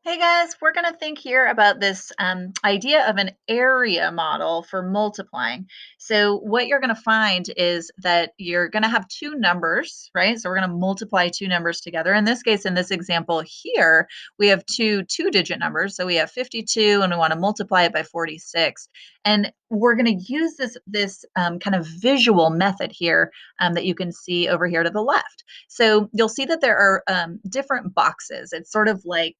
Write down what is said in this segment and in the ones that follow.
Hey guys, we're going to think here about this idea of an area model for multiplying. So, what you're going to find is that you're going to have two numbers, right? So, we're going to multiply two numbers together. In this case, in this example here, we have two-digit numbers. So, we have 52 and we want to multiply it by 46. And we're going to use this kind of visual method here that you can see over here to the left. So, you'll see that there are different boxes. It's sort of like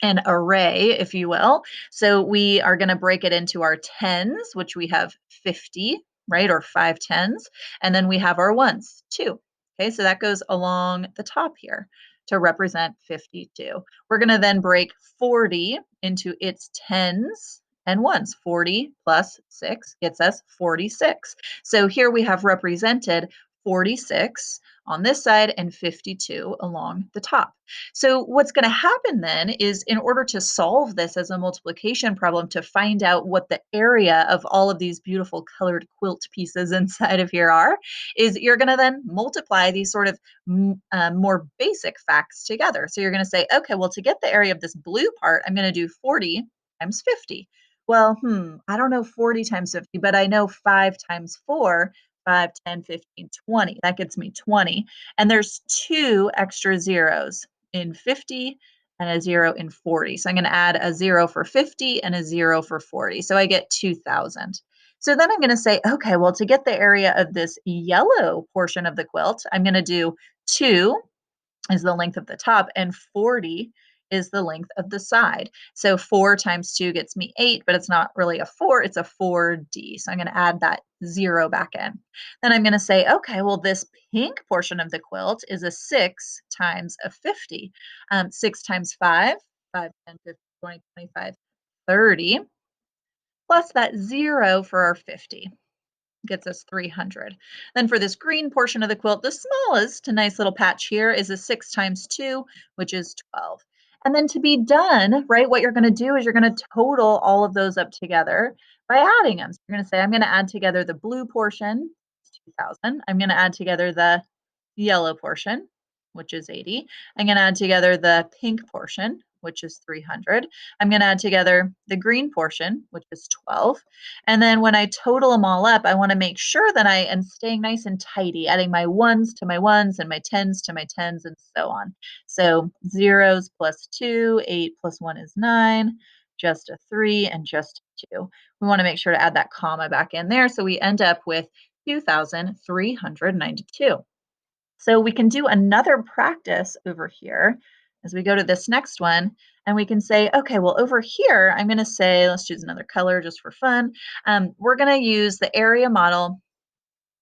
an array, if you will. So we are going to break it into our tens, which we have 50, right? Or five tens. And then we have our ones, two. Okay, so that goes along the top here to represent 52. We're going to then break 40 into its tens and ones. 40 plus 6 gets us 46. So here we have represented 46 on this side and 52 along the top. So what's going to happen then is in order to solve this as a multiplication problem to find out what the area of all of these beautiful colored quilt pieces inside of here are, is you're going to then multiply these sort of more basic facts together. So you're going to say, okay, well, to get the area of this blue part, I'm going to do 40 times 50. Well, I don't know 40 times 50, but I know 5 times 4, 5, 10, 15, 20. That gets me 20. And there's two extra zeros in 50 and a 0 in 40. So I'm going to add a 0 for 50 and a 0 for 40. So I get 2,000. So then I'm going to say, okay, well, to get the area of this yellow portion of the quilt, I'm going to do 2 is the length of the top and 40 is the length of the side. So 4 times 2 gets me 8, but it's not really a 4, it's a 4D. So I'm going to add that 0 back in. Then I'm going to say, okay, well, this pink portion of the quilt is a 6 times a 50. 6 times 5, 5, 10, 15, 20, 25, 30, plus that 0 for our 50 gets us 300. Then for this green portion of the quilt, the smallest nice little patch here is a 6 times 2, which is 12. And then to be done, right, what you're going to do is you're going to total all of those up together by adding them. So you're going to say, I'm going to add together the blue portion, 2,000. I'm going to add together the yellow portion, which is 80. I'm going to add together the pink portion, which is 300. I'm going to add together the green portion, which is 12. And then when I total them all up, I want to make sure that I am staying nice and tidy, adding my ones to my ones and my tens to my tens and so on. So zeros plus 2, 8 plus 1 is 9, just a 3, and just 2. We want to make sure to add that comma back in there so we end up with 2,392. So we can do another practice over here as we go to this next one. And we can say, okay, well, over here, I'm going to say, let's choose another color just for fun. We're going to use the area model.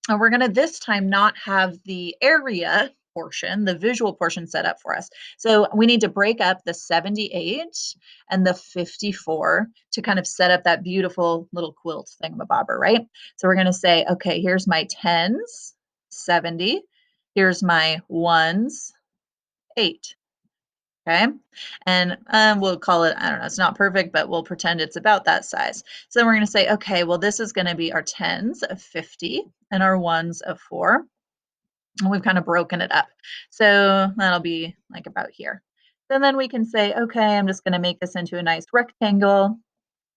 And we're going to this time not have the area portion, the visual portion set up for us. So we need to break up the 78 and the 54 to kind of set up that beautiful little quilt thingamabobber, right? So we're going to say, okay, here's my tens, 70. Here's my ones, 8. Okay. And we'll call it, I don't know, it's not perfect, but we'll pretend it's about that size. So then we're going to say, okay, well, this is going to be our tens of 50 and our ones of 4. And we've kind of broken it up. So that'll be like about here. So then we can say, okay, I'm just going to make this into a nice rectangle.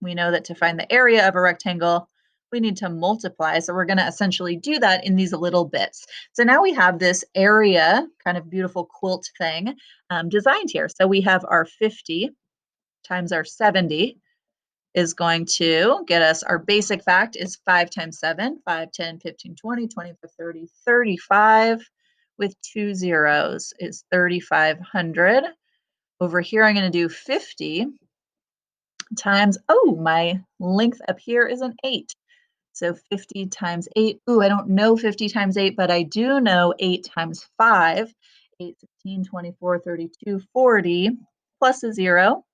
We know that to find the area of a rectangle, we need to multiply. So we're going to essentially do that in these little bits. So now we have this area, kind of beautiful quilt thing designed here. So we have our 50 times our 70 is going to get us, our basic fact is 5 times 7, 5, 10, 15, 20, 25, 30, 35 with 2 zeros is 3,500. Over here, I'm going to do 50 times, oh, my length up here is an 8. So 50 times 8. Ooh, I don't know 50 times 8, but I do know 8 times 5. 8, 16, 24, 32, 40 plus a 0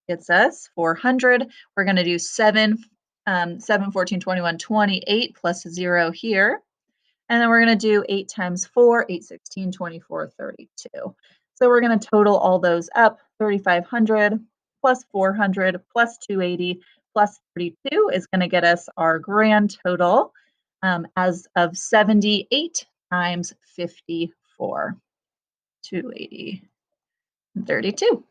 gets us 400. We're going to do 7, 7, 14, 21, 28 plus a 0 here. And then we're going to do 8 times 4, 8, 16, 24, 32. So we're going to total all those up. 3,500 plus 400 plus 280 plus 32 is going to get us our grand total as of 78 times 54. 280 and 32.